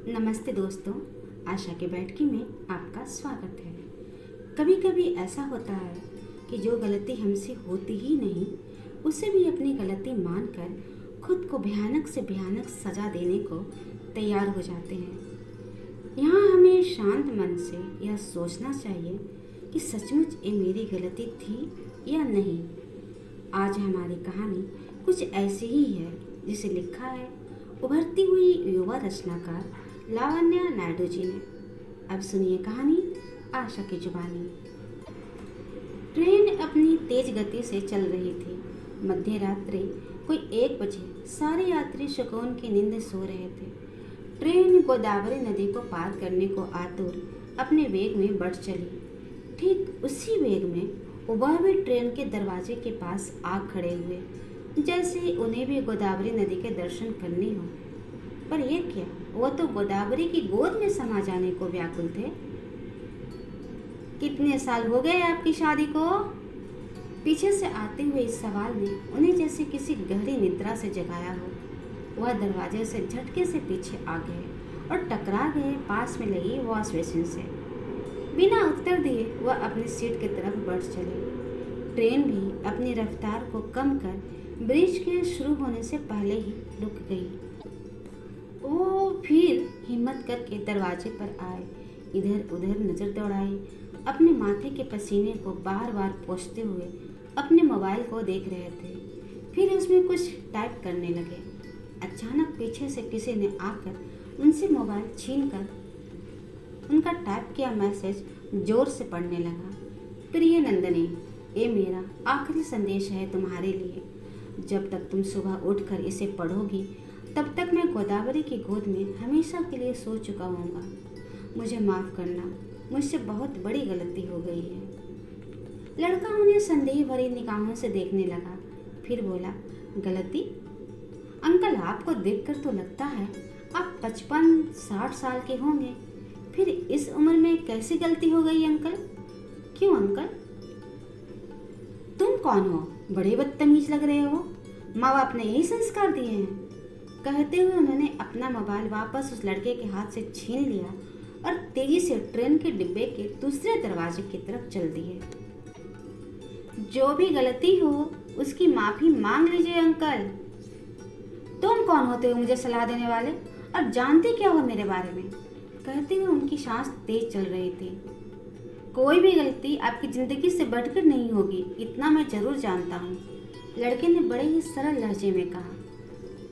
नमस्ते दोस्तों, आशा के बैठकी में आपका स्वागत है। कभी कभी ऐसा होता है कि जो गलती हमसे होती ही नहीं उसे भी अपनी गलती मानकर खुद को भयानक से भयानक सजा देने को तैयार हो जाते हैं। यहाँ हमें शांत मन से यह सोचना चाहिए कि सचमुच ये मेरी गलती थी या नहीं। आज हमारी कहानी कुछ ऐसी ही है जिसे लिखा है उभरती हुई युवा रचनाकार लावण्या नायडू जी ने। अब सुनिए कहानी आशा की जुबानी। ट्रेन अपनी तेज गति से चल रही थी। मध्य रात्रि कोई 1 बजे सारे यात्री सुकून की नींद सो रहे थे। ट्रेन गोदावरी नदी को पार करने को आतुर अपने वेग में बढ़ चली। ठीक उसी वेग में वह भी ट्रेन के दरवाजे के पास आ खड़े हुए, जैसे उन्हें भी गोदावरी नदी के दर्शन करने हो। पर यह क्या, वो तो गोदावरी की गोद में समा जाने को व्याकुल थे। कितने साल हो गए आपकी शादी को? पीछे से आते हुए इस सवाल ने उन्हें जैसे किसी गहरी निद्रा से जगाया हो। वह दरवाजे से झटके से पीछे आ गए और टकरा गए पास में लगी वॉश बेसिन से। बिना उत्तर दिए वह अपनी सीट की तरफ बढ़ चले। ट्रेन भी अपनी रफ्तार को कम कर ब्रिज के शुरू होने से पहले ही रुक गई। वो फिर हिम्मत करके दरवाजे पर आए, इधर उधर नजर दौड़ाई, अपने माथे के पसीने को बार बार पोंछते हुए अपने मोबाइल को देख रहे थे। फिर उसमें कुछ टाइप करने लगे। अचानक पीछे से किसी ने आकर उनसे मोबाइल छीनकर उनका टाइप किया मैसेज जोर से पढ़ने लगा। प्रिय नंदनी, ये मेरा आखिरी संदेश है तुम्हारे लिए। जब तक तुम सुबह उठकर इसे पढ़ोगी तब तक मैं गोदावरी की गोद में हमेशा के लिए सो चुका हूँगा। मुझे माफ़ करना, मुझसे बहुत बड़ी गलती हो गई है। लड़का उन्हें संदेह भरी निगाहों से देखने लगा। फिर बोला, गलती? अंकल, आपको देखकर तो लगता है आप 55-60 साल के होंगे। फिर इस उम्र में कैसी गलती हो गई अंकल? क्यों अंकल? तुम कौन हो? बड़े बदतमीज लग रहे हो। माँ बाप ने यही संस्कार दिए हैं। कहते हुए उन्होंने अपना मोबाइल वापस उस लड़के के हाथ से छीन लिया और तेजी से ट्रेन के डिब्बे के दूसरे दरवाजे की तरफ चल दिए। जो भी गलती हो उसकी माफी मांग लीजिए अंकल। तुम कौन होते हो मुझे सलाह देने वाले, और जानते क्या हो मेरे बारे में? कहते हुए उनकी सांस तेज चल रही थी। कोई भी गलती आपकी जिंदगी से बढ़कर नहीं होगी, इतना मैं जरूर जानता हूँ, लड़के ने बड़े ही सरल लहजे में कहा।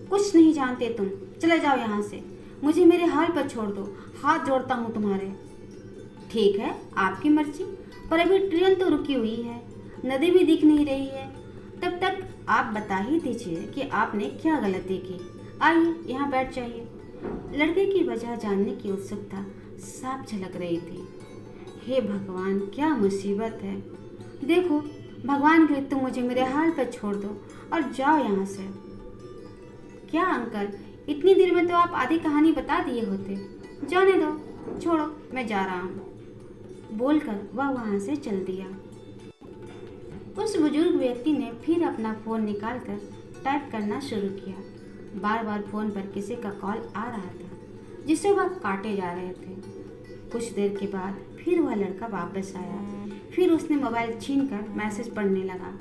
कुछ नहीं जानते तुम, चले जाओ यहाँ से। मुझे मेरे हाल पर छोड़ दो, हाथ जोड़ता हूँ तुम्हारे। ठीक है, आपकी मर्जी, पर अभी ट्रेन तो रुकी हुई है, नदी भी दिख नहीं रही है। तब तक आप बता ही दीजिए कि आपने क्या गलती की। आइए यहाँ बैठ जाइए। लड़के की वजह जानने की उत्सुकता साफ झलक रही थी। हे भगवान, क्या मुसीबत है। देखो, भगवान के तुम मुझे मेरे हाल पर छोड़ दो और जाओ यहाँ से। क्या अंकल, इतनी देर में तो आप आधी कहानी बता दिए होते। जाने दो, छोड़ो, मैं जा रहा हूँ, बोलकर वह वहाँ से चल दिया। उस बुजुर्ग व्यक्ति ने फिर अपना फोन निकालकर टाइप करना शुरू किया। बार बार फोन पर किसी का कॉल आ रहा था जिसे वह काटे जा रहे थे। कुछ देर के बाद फिर वह लड़का वापस आया। फिर उसने मोबाइल छीनकर मैसेज पढ़ने लगा।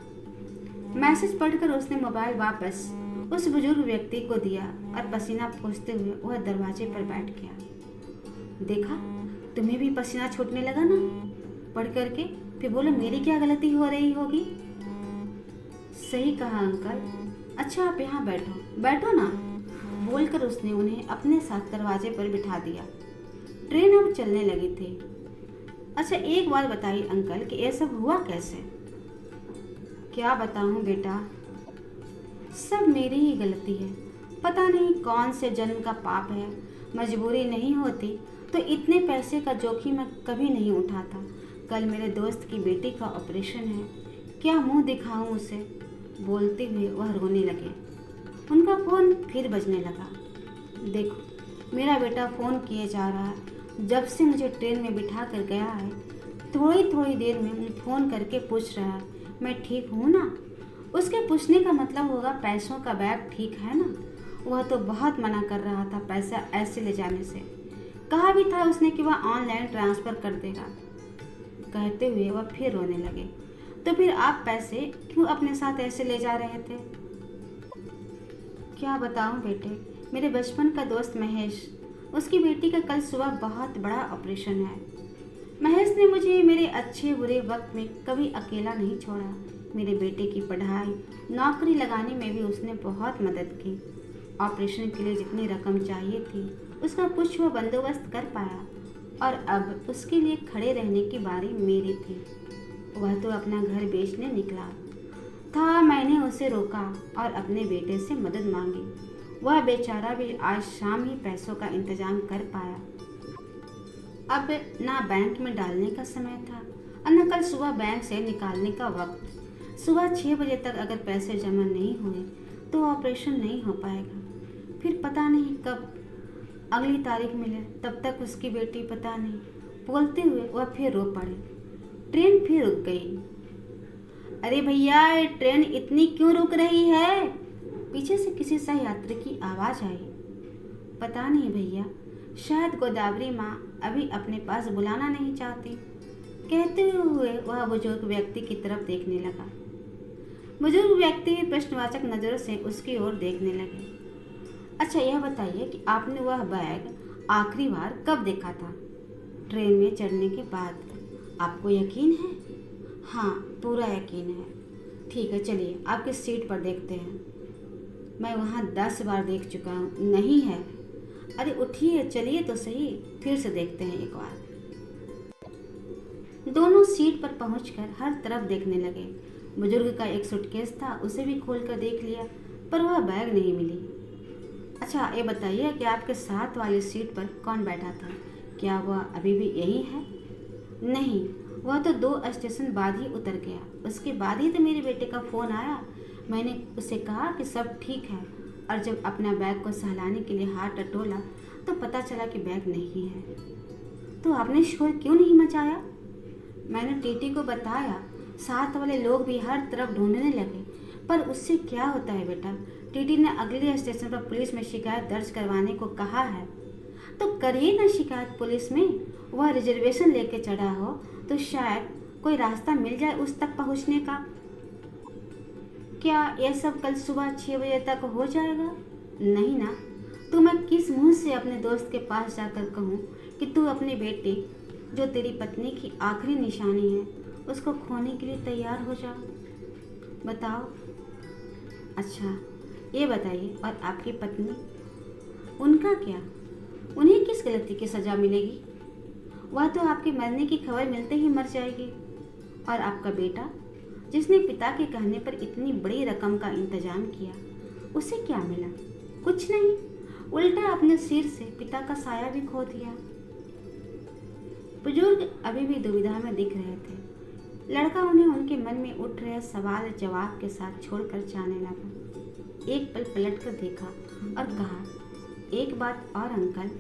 मैसेज पढ़कर उसने मोबाइल वापस उस बुजुर्ग व्यक्ति को दिया और पसीना पोंछते हुए वह दरवाजे पर बैठ गया। देखा, तुम्हें भी पसीना छूटने लगा ना? पढ़ करके फिर बोलो मेरी क्या गलती हो रही होगी। सही कहा अंकल। अच्छा, आप यहाँ बैठो, बैठो ना, बोलकर उसने उन्हें अपने साथ दरवाजे पर बिठा दिया। ट्रेन अब चलने लगी थी। अच्छा, एक बात बताइए अंकल कि ये सब हुआ कैसे? क्या बताऊं बेटा, सब मेरी ही गलती है। पता नहीं कौन से जन्म का पाप है। मजबूरी नहीं होती तो इतने पैसे का जोखिम मैं कभी नहीं उठाता। कल मेरे दोस्त की बेटी का ऑपरेशन है, क्या मुंह दिखाऊं उसे? बोलते हुए वह रोने लगे। उनका फ़ोन फिर बजने लगा। देखो, मेरा बेटा फ़ोन किए जा रहा है। जब से मुझे ट्रेन में बिठा कर गया है, थोड़ी थोड़ी देर में फ़ोन करके पूछ रहा है मैं ठीक हूँ ना। उसके पूछने का मतलब होगा पैसों का बैग ठीक है ना। वह तो बहुत मना कर रहा था पैसा ऐसे ले जाने से। कहा भी था उसने कि वह ऑनलाइन ट्रांसफ़र कर देगा। कहते हुए वह फिर रोने लगे। तो फिर आप पैसे क्यों अपने साथ ऐसे ले जा रहे थे? क्या बताऊं बेटे, मेरे बचपन का दोस्त महेश, उसकी बेटी का कल सुबह बहुत बड़ा ऑपरेशन है। महेश ने मुझे मेरे अच्छे बुरे वक्त में कभी अकेला नहीं छोड़ा। मेरे बेटे की पढ़ाई, नौकरी लगाने में भी उसने बहुत मदद की। ऑपरेशन के लिए जितनी रकम चाहिए थी उसका कुछ वो बंदोबस्त कर पाया, और अब उसके लिए खड़े रहने की बारी मेरी थी। वह तो अपना घर बेचने निकला था। मैंने उसे रोका और अपने बेटे से मदद मांगी। वह बेचारा भी आज शाम ही पैसों का इंतजाम कर पाया। अब ना बैंक में डालने का समय था और न कल सुबह बैंक से निकालने का वक्त। सुबह 6 बजे तक अगर पैसे जमा नहीं हुए तो ऑपरेशन नहीं हो पाएगा। फिर पता नहीं कब अगली तारीख मिले, तब तक उसकी बेटी पता नहीं। बोलते हुए वह फिर रो पड़े। ट्रेन फिर रुक गई। अरे भैया, ट्रेन इतनी क्यों रुक रही है? पीछे से किसी सह यात्री की आवाज़ आई। पता नहीं भैया, शायद गोदावरी माँ अभी अपने पास बुलाना नहीं चाहती। कहते हुए वह बुजुर्ग व्यक्ति की तरफ देखने लगा। बुजुर्ग व्यक्ति प्रश्नवाचक नज़रों से उसकी ओर देखने लगे। अच्छा, यह बताइए कि आपने वह बैग आखिरी बार कब देखा था? ट्रेन में चढ़ने के बाद। आपको यकीन है? हाँ, पूरा यकीन है। ठीक है, चलिए आपकी सीट पर देखते हैं। मैं वहाँ 10 बार देख चुका हूँ। नहीं है? अरे उठिए, चलिए तो सही, फिर से देखते हैं एक बार। दोनों सीट पर पहुंचकर हर तरफ देखने लगे। बुजुर्ग का एक सूटकेस था, उसे भी खोलकर देख लिया, पर वह बैग नहीं मिली। अच्छा, ये बताइए कि आपके साथ वाली सीट पर कौन बैठा था? क्या वह अभी भी यही है? नहीं, वह तो 2 स्टेशन बाद ही उतर गया। उसके बाद ही तो मेरे बेटे का फ़ोन आया। मैंने उसे कहा कि सब ठीक है, और जब अपना बैग को सहलाने के लिए हाथ टटोला तो पता चला कि बैग नहीं है। तो आपने शोर क्यों नहीं मचाया? मैंने टीटी को बताया। साथ वाले लोग भी हर तरफ ढूंढने लगे, पर उससे क्या होता है बेटा? टीटी ने अगले स्टेशन पर पुलिस में शिकायत दर्ज करवाने को कहा है। तो करिए ना शिकायत पुलिस में। वह रिजर्वेशन लेके चढ़ा हो तो शायद कोई रास्ता मिल जाए उस तक पहुंचने का। क्या यह सब कल सुबह 6 बजे तक हो जाएगा? नहीं ना। तो मैं किस मुंह से अपने दोस्त के पास जाकर कहूँ कि तू अपने बेटे, जो तेरी पत्नी की आखिरी निशानी है, उसको खोने के लिए तैयार हो जा? बताओ। अच्छा, ये बताइए, और आपकी पत्नी, उनका क्या? उन्हें किस गलती की सज़ा मिलेगी? वह तो आपके मरने की खबर मिलते ही मर जाएगी। और आपका बेटा, जिसने पिता के कहने पर इतनी बड़ी रकम का इंतजाम किया, उसे क्या मिला? कुछ नहीं, उल्टा अपने सिर से पिता का साया भी खो दिया। बुजुर्ग अभी भी दुविधा में दिख रहे थे। लड़का उन्हें उनके मन में उठ रहे सवाल जवाब के साथ छोड़कर जाने लगा। एक पल पलट कर देखा और कहा, एक बात और अंकल,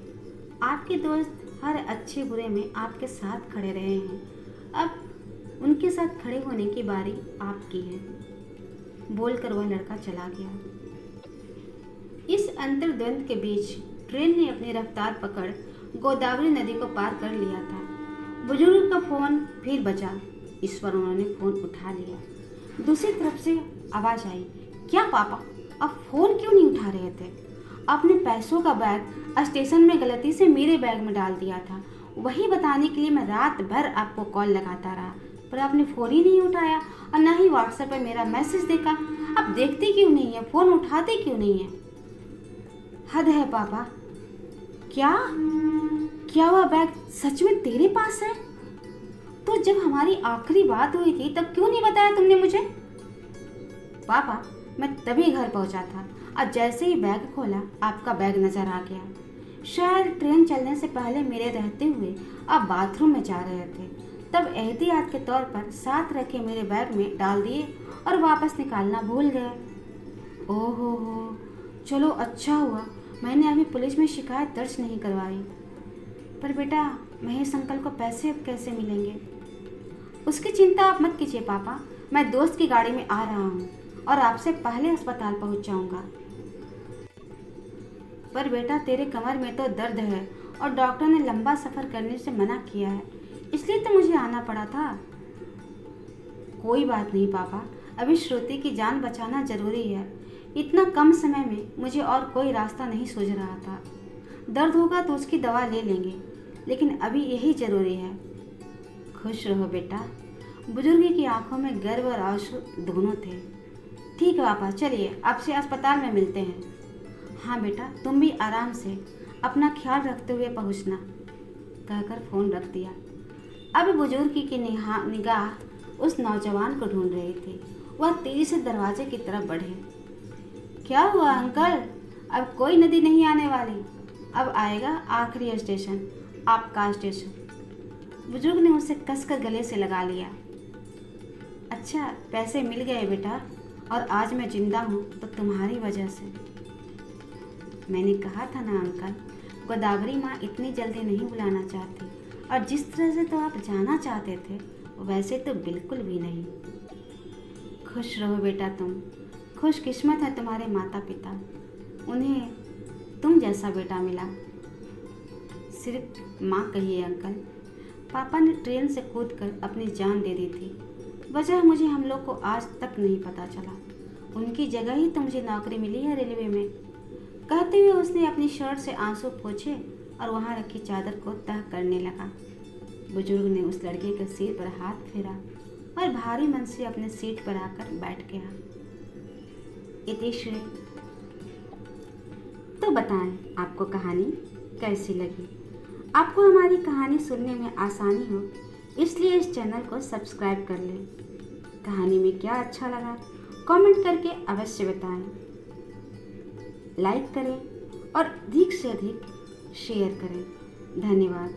आपके दोस्त हर अच्छे बुरे में आपके साथ खड़े रहे हैं। अब उनके साथ खड़े होने की बारी आपकी है। बोलकर वह लड़का चला गया। इस अंतर्द्वंद के बीच ट्रेन ने अपनी रफ्तार पकड़ गोदावरी नदी को पार कर लिया था। बुजुर्ग का फोन फिर बजा। इस पर उन्होंने फोन उठा लिया। दूसरी तरफ से आवाज आई, क्या पापा, आप फोन क्यों नहीं उठा रहे थे? आपने पैसों का बैग स्टेशन में गलती से मेरे बैग में डाल दिया था। वही बताने के लिए मैं रात भर आपको कॉल लगाता रहा, पर आपने फ़ोन ही नहीं उठाया और ना ही व्हाट्सएप पर मेरा मैसेज देखा। आप देखते क्यों नहीं है? फ़ोन उठाते क्यों नहीं है? हद है पापा। क्या वह बैग सच में तेरे पास है? तो जब हमारी आखिरी बात हुई थी तब क्यों नहीं बताया तुमने मुझे? पापा, मैं तभी घर पहुंचा था और जैसे ही बैग खोला आपका बैग नजर आ गया। शायद ट्रेन चलने से पहले मेरे रहते हुए आप बाथरूम में जा रहे थे, तब एहतियात के तौर पर साथ रखे मेरे बैग में डाल दिए और वापस निकालना भूल गए। ओहो हो, चलो अच्छा हुआ मैंने अभी पुलिस में शिकायत दर्ज नहीं करवाई। पर बेटा, महेश अंकल को पैसे अब कैसे मिलेंगे? उसकी चिंता आप मत कीजिए पापा, मैं दोस्त की गाड़ी में आ रहा हूँ और आपसे पहले अस्पताल पहुँच जाऊँगा। पर बेटा तेरे कमर में तो दर्द है और डॉक्टर ने लंबा सफ़र करने से मना किया है, इसलिए तो मुझे आना पड़ा था। कोई बात नहीं पापा, अभी श्रुति की जान बचाना जरूरी है। इतना कम समय में मुझे और कोई रास्ता नहीं सूझ रहा था। दर्द होगा तो उसकी दवा ले लेंगे, लेकिन अभी यही जरूरी है। खुश रहो बेटा। बुजुर्ग की आंखों में गर्व और आंसू दोनों थे। ठीक है पापा, चलिए आपसे अस्पताल में मिलते हैं। हाँ बेटा, तुम भी आराम से अपना ख्याल रखते हुए पहुंचना, कहकर फ़ोन रख दिया। अब बुजुर्ग की निगाह उस नौजवान को ढूंढ रही थी। वह तेजी से दरवाजे की तरफ बढ़े। क्या हुआ अंकल? अब कोई नदी नहीं आने वाली, अब आएगा आखिरी स्टेशन, आपका स्टेशन। बुजुर्ग ने उसे कसकर गले से लगा लिया। अच्छा, पैसे मिल गए बेटा, और आज मैं जिंदा हूँ तो तुम्हारी वजह से। मैंने कहा था ना अंकल, गोदावरी माँ इतनी जल्दी नहीं बुलाना चाहती, और जिस तरह से तो आप जाना चाहते थे वैसे तो बिल्कुल भी नहीं। खुश रहो बेटा, तुम खुशकिस्मत है तुम्हारे माता पिता, उन्हें तुम जैसा बेटा मिला। सिर्फ माँ कहिए अंकल, पापा ने ट्रेन से कूदकर अपनी जान दे दी थी। वजह मुझे हम लोग को आज तक नहीं पता चला। उनकी जगह ही तो मुझे नौकरी मिली है रेलवे में। कहते हुए उसने अपनी शर्ट से आंसू पोंछे और वहाँ रखी चादर को तह करने लगा। बुजुर्ग ने उस लड़के के सिर पर हाथ फेरा और भारी मन से अपने सीट पर आकर बैठ गया। इतिश्री। तो बताएं आपको कहानी कैसी लगी? आपको हमारी कहानी सुनने में आसानी हो इसलिए इस चैनल को सब्सक्राइब कर लें। कहानी में क्या अच्छा लगा कमेंट करके अवश्य बताएं। लाइक करें और अधिक से अधिक शेयर करें। धन्यवाद।